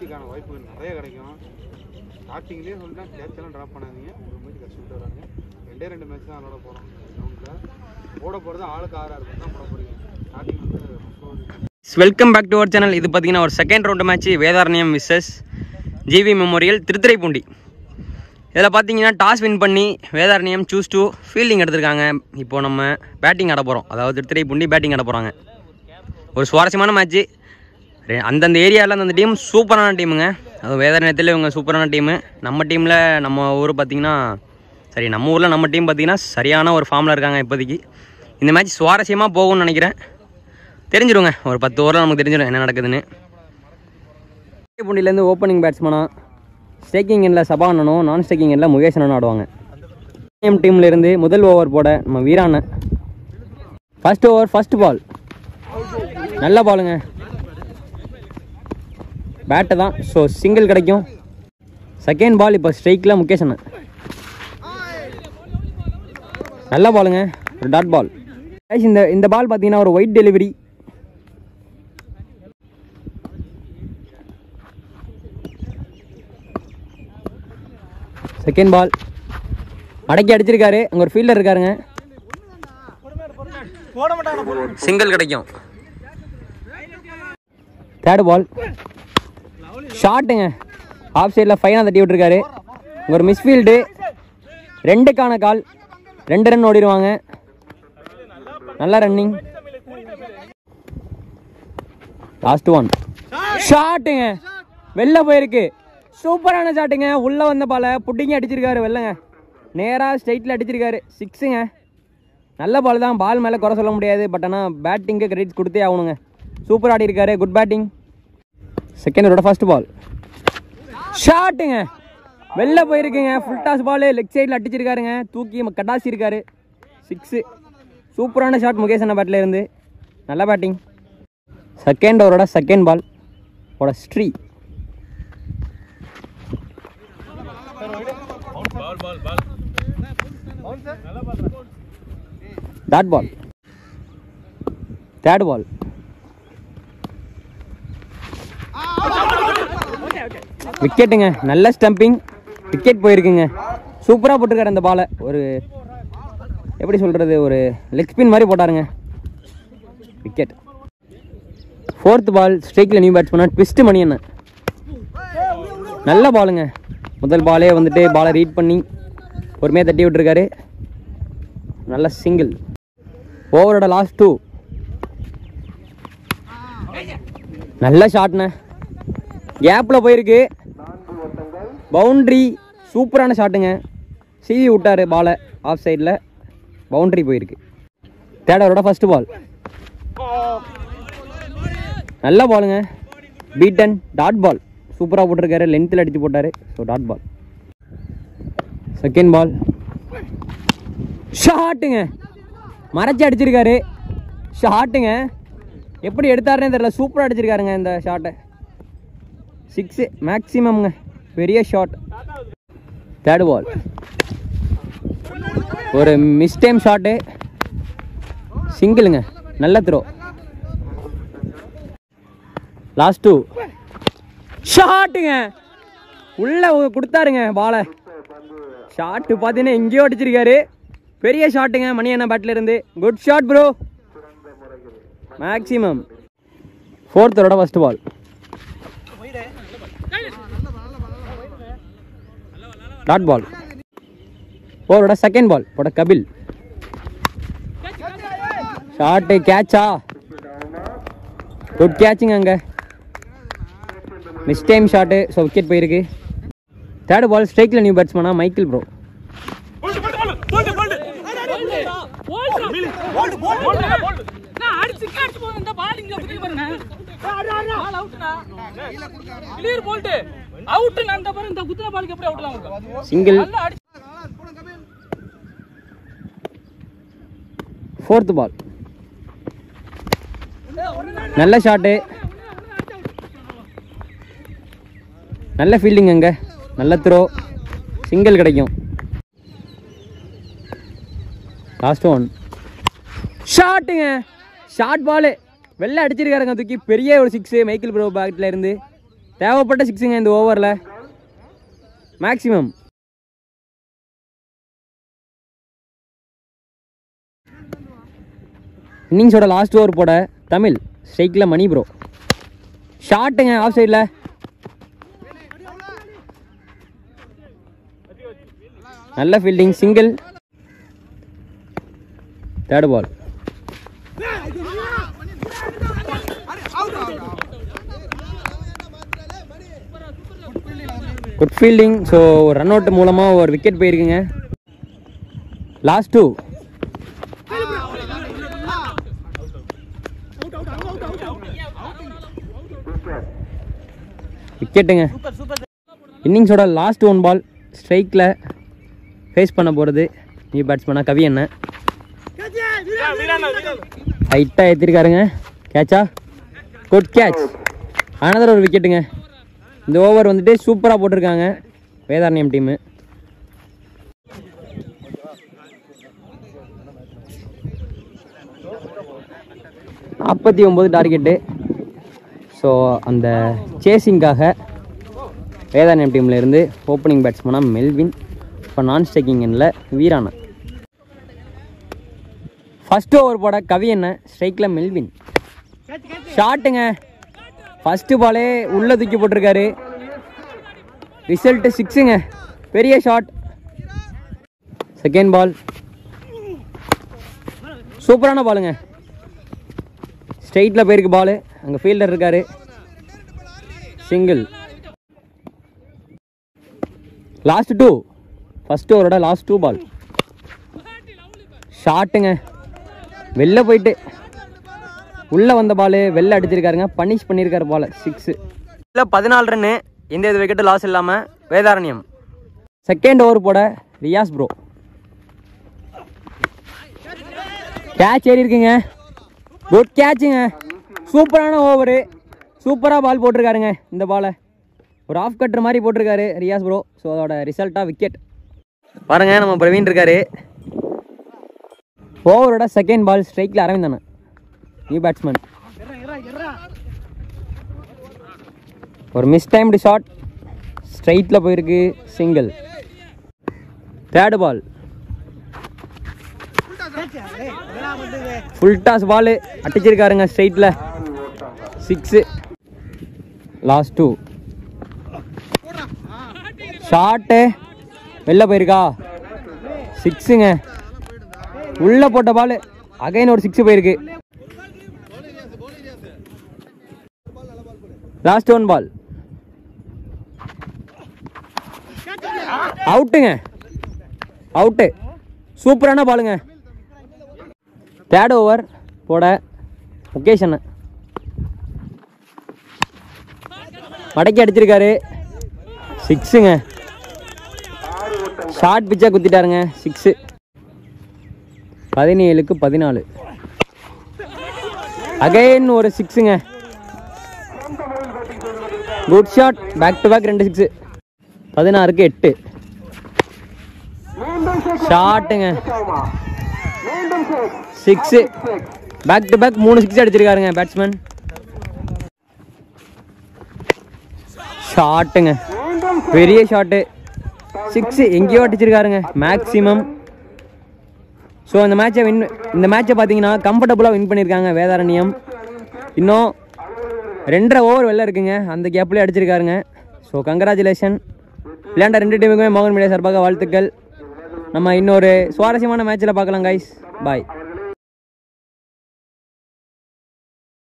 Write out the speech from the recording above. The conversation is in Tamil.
சேஃப்டிக்கான வாய்ப்புகள் நிறைய கிடைக்கும். ஸ்டார்டிங்லேயே சொல்லிட்டா கேட்செல்லாம் ட்ராப் பண்ணாதீங்க. ஒரு மேட்ச் கஷ்டப்பட்டு வராங்க. 2 மேட்ச் தான் விளாட போகிறோம். கிரவுண்டில் போட போகிறது ஆளுக்கு 6 பேர் தான் போட போகிறீங்க. ஸ்டார்டிங் வந்து welcome back to our channel. இது பார்த்தீங்கன்னா ஒரு second round match Vedaranyam versus GV memorial Thiruthuraipoondi. இதில் பார்த்தீங்கன்னா டாஸ் வின் பண்ணி வேதாரண்யம் சூஸ் டூ ஃபீல்டிங் எடுத்திருக்காங்க. இப்போது நம்ம பேட்டிங் ஆட போகிறோம். அதாவது திருத்துறைப்பூண்டி பேட்டிங் ஆட போகிறாங்க. ஒரு சுவாரஸ்யமான மேட்ச்சு. அந்தந்த ஏரியாவில் அந்தந்த டீம் சூப்பரான டீமுங்க. அதுவும் வேதாரண்யத்தில் இவங்க சூப்பரான டீமு. நம்ம டீமில் நம்ம ஊர் பார்த்திங்கன்னா நம்ம ஊரில் நம்ம டீம் பார்த்திங்கன்னா சரியான ஒரு ஃபார்மில் இருக்காங்க இப்போதைக்கு. இந்த மேட்ச் சுவாரஸ்யமாக போகும்னு நினைக்கிறேன். தெரிஞ்சிடுங்க, ஒரு 10 ஓவரில் நமக்கு தெரிஞ்சிடும் என்ன நடக்குதுன்னு. பூண்டிலேருந்து ஓப்பனிங் பேட்ஸ்மனாக ஸ்டேக்கிங் எண்ணில் சபானனும் நான் ஸ்டேக்கிங் எண்ணில் முகேஷனும் ஆடுவாங்க. டீம்லேருந்து முதல் ஓவர் போட நம்ம வீராண்ணன். ஃபர்ஸ்ட் ஓவர் ஃபர்ஸ்ட் பால் நல்ல பாலுங்க. பேட்டு தான், ஸோ சிங்கிள் கிடைக்கும். செகண்ட் பால் இப்போ ஸ்ட்ரைக்கில் முகேஷ் அண்ணன். நல்ல பாலுங்க, ஒரு டாட் பால். இந்த பால் பார்த்தீங்கன்னா ஒரு ஒயிட் டெலிவரி. செகண்ட் பால் அடக்கி அடிச்சிருக்காரு. அங்கே ஒரு ஃபீல்டர் இருக்காருங்க. சிங்கிள் கிடைக்கும். தேர்ட் பால் ஷாட்டுங்க. ஆஃப் சைடில் ஃபைனாக தட்டி விட்டுருக்காரு. ஒரு மிஸ்ஃபீல்டு. 2க்கான கால். 2 ரன் ஓடிடுவாங்க. நல்ல ரன்னிங். லாஸ்ட் ஒன் ஷாட்டுங்க. வெளில போயிருக்கு. சூப்பரான ஷாட்டுங்க. உள்ளே வந்த பாலை புட்டிங்க அடிச்சிருக்காரு. வெள்ளங்க நேராக ஸ்ட்ரைட்டில் அடிச்சிருக்காரு. 6ங்க. நல்ல பால் தான். பால் மேலே குறை சொல்ல முடியாது. பட் ஆனால் பேட்டிங்கு கிரெடிட்ஸ் கொடுத்தே ஆகணுங்க. சூப்பர் ஆடி இருக்காரு. Good batting. செகண்ட் ஓவரோட ஃபர்ஸ்ட் பால் ஷாட்டுங்க. வெளில போயிருக்குங்க. ஃபுல் டாஸ் பால் லெக் சைடில் அடிச்சிருக்காருங்க. தூக்கி கட்டாசி இருக்காரு. 6. சூப்பரான ஷாட் முகேஷ் அண்ணா பேட்டில் இருந்து. நல்ல பேட்டிங். செகண்ட் ஓவரோட செகண்ட் பால் ஓட ஸ்ட்ரீ. Dot ball. தேர்ட் பால் விக்கெட்டுங்க. நல்ல ஸ்டம்பிங். விக்கெட் போயிருக்குங்க. சூப்பராக போட்டிருக்காரு அந்த பாலை. ஒரு எப்படி சொல்கிறது, ஒரு லெக் ஸ்பின் மாதிரி போட்டாருங்க. விக்கெட். ஃபோர்த் பால் ஸ்ட்ரைக்கில் நியூ பேட்ஸ்மேன் ட்விஸ்ட் மணி என்ன. நல்ல பாலுங்க. முதல் பாலே வந்துட்டு பாலை ரீட் பண்ணி பொறுமையாக தட்டி விட்டுருக்காரு. நல்ல சிங்கிள். ஓவரோட லாஸ்ட் 2. நல்ல ஷாட்ண்ணே. கேப்பில் போயிருக்கு. பவுண்ட்ரி. சூப்பரான ஷாட்டுங்க. சிவி விட்டார் பாலை. ஆஃப் சைடில் பவுண்ட்ரி போயிருக்கு. தேர்ட் ஓவரோட ஃபர்ஸ்ட் பால் நல்ல பாலுங்க. பீட்டன். Dot ball. சூப்பராக போட்டிருக்காரு. லென்த்தில் அடித்து போட்டார். So dot ball. Second ball ஷாட்டுங்க. மறைச்சி அடிச்சிருக்காரு. ஷாட்டுங்க. எப்படி எடுத்தாருன்னே தெரியல. சூப்பராக அடிச்சிருக்காருங்க இந்த ஷாட்டை. 6 மேக்ஸிமம்ங்க. பெரிய ஷாட். தேர்ட் பால் ஒரு மிஸ் டைம் ஷாட்டு. சிங்கிளுங்க. நல்ல த்ரோ. லாஸ்ட் 2 ஷாட்டுங்க. உள்ள கொடுத்தாருங்க பாலை. ஷாட்டு பார்த்தீங்கன்னா எங்கேயோ அடிச்சிருக்காரு. பெரிய ஷாட்டுங்க மணி அண்ணா பேட்டில் இருந்து. Good shot bro. Maximum. Fourth ஓவரோட ஃபர்ஸ்ட் பால் டாட் பால். ஓவரோட செகண்ட் பால் போட கபில். ஷாட்டு கேட்சா. Good catching. அங்கே mistime shot. So wicket போயிருக்கு. தேர்ட் பால் ஸ்ட்ரைக்கில் நியூ பேட்ஸ்மேனா Michael bro. Single. Fourth ball நல்ல ஷாட்டு. நல்ல ஃபீல்டிங். அங்கே நல்ல த்ரோ. சிங்கிள் கிடைக்கும். லாஸ்ட் ஒன் ஷாட்டுங்க. ஷார்ட் பாலு வெளில அடிச்சிருக்காருங்க. தூக்கி பெரிய ஒரு 6 மைக்கேல் ப்ரோ பேட்டில் இருந்து. தேவைப்பட்ட சிக்ஸுங்க இந்த ஓவரில் மேக்ஸிமம். இன்னிங்ஸோட லாஸ்ட் ஓவர் போட தமிழ் ஸ்ட்ரைக்கில் மணி ப்ரோ. ஷாட்டுங்க ஆஃப் சைடில். நல்ல fielding, single. Third ball. Good fielding. So run out மூலமாக ஒரு விக்கெட் போயிருக்குங்க. லாஸ்ட் 2. விக்கெட்டுங்க. இன்னிங்ஸோட லாஸ்ட் 1 பால் ஸ்ட்ரைக்கில் ஃபேஸ் பண்ண போகிறது நியூ பேட்ஸ்மேனாக கவி அண்ணன். ஹைட்டாக ஏற்றிருக்காருங்க. கேட்சா? Good catch. அனதர் ஒரு விக்கெட்டுங்க. இந்த ஓவர் வந்துட்டு சூப்பராக போட்டிருக்காங்க வேதாரண்யம் டீமு. $49 டார்கெட்டு. ஸோ அந்த சேசிங்காக வேதாரண்யம் டீமில் இருந்து ஓப்பனிங் பேட்ஸ்மேனாக மெல்வின், இப்போ நான் ஸ்ட்ரைக்கிங் எண்ணில் வீரான. ஃபஸ்ட் ஓவர் போட கவி அண்ணன், ஸ்ட்ரைக்கில் மெல்வின். ஷாட்டுங்க. ஃபஸ்ட்டு பாலே உள்ளே தூக்கி போட்டிருக்காரு. ரிசல்ட்டு 6ங்க. பெரிய ஷாட். Second ball. சூப்பரான பாலுங்க. ஸ்ட்ரைட்டில் போயிருக்கு பாலு. அங்கே ஃபீல்டர் இருக்காரு. சிங்கிள். லாஸ்ட் 2. ஃபஸ்ட் ஓவரோட லாஸ்ட் 2 பால். ஷாட்டுங்க. வெளில போயிட்டு உள்ளே வந்த பால் வெளில அடிச்சிருக்காருங்க. பனிஷ் பண்ணியிருக்காரு பால். 6. 14 ரன்னு. எந்த வித விக்கெட்டு லாஸ் இல்லாமல் வேதாரண்யம். செகண்ட் ஓவர் போட ரியாஸ் ப்ரோ. கேட்ச் ஏறி இருக்குங்க. குட் கேட்சுங்க. சூப்பரான ஓவரு. சூப்பராக பால் போட்டிருக்காருங்க. இந்த பாலை ஒரு ஆஃப் கட்டுற மாதிரி போட்டிருக்காரு ரியாஸ் ப்ரோ. ஸோ அதோட ரிசல்ட்டாக விக்கெட். பாருங்க, நம்ம பிரவீன் இருக்காரு. ஓவரோட செகண்ட் பால் ஸ்ட்ரைக்கில் அரவிந்த் தானே நியூ பேட்ஸ்மேன். ஒரு மிஸ் டைம்டு ஷாட். ஸ்ட்ரைட்டில் போயிருக்கு. Single. Third ball. Full toss ball அடிச்சிருக்காருங்க ஸ்ட்ரைட்டில். 6. லாஸ்ட் 2. ஷாட்டு வெளில போயிருக்கா. 6ங்க. உள்ளே போட்ட பால் அகைன் ஒரு 6 போயிருக்கு. லாஸ்ட் 1 பால். அவுட்டுங்க. அவுட்டு. சூப்பரான பாலுங்க. தேர்ட் ஓவர் போட முகேஷ் அண்ணன். மடக்கி அடிச்சிருக்காரு. 6ங்க. ஷார்ட் பிச்சா குத்திட்டாருங்க. 6. 17க்கு 14. அகைன் ஒரு 6ங்க. Good shot. Back to back 2 6. 16க்கு 8. ஷாட்டுங்க. 6. பேக் டு பேக் 3 6 அடிச்சிருக்காருங்க பேட்ஸ்மேன். ஷாட்டுங்க. பெரிய ஷாட்டு. 6 எங்கேயோ அடிச்சிருக்காருங்க மேக்ஸிமம். ஸோ இந்த மேட்சை பார்த்தீங்கன்னா கம்ஃபர்டபுளாக வின் பண்ணியிருக்காங்க வேதாரண்யம். இன்னும் 2.5 ஓவர் வெளில இருக்குங்க. அந்த கேப்லேயே அடிச்சிருக்காருங்க. So congratulation. விளையாண்ட 2 டீமுக்குமே மோகன் மீடியா சார்பாக வாழ்த்துக்கள். நம்ம இன்னொரு சுவாரஸ்யமான மேட்ச்சில் பார்க்கலாம் கைஸ். பாய்.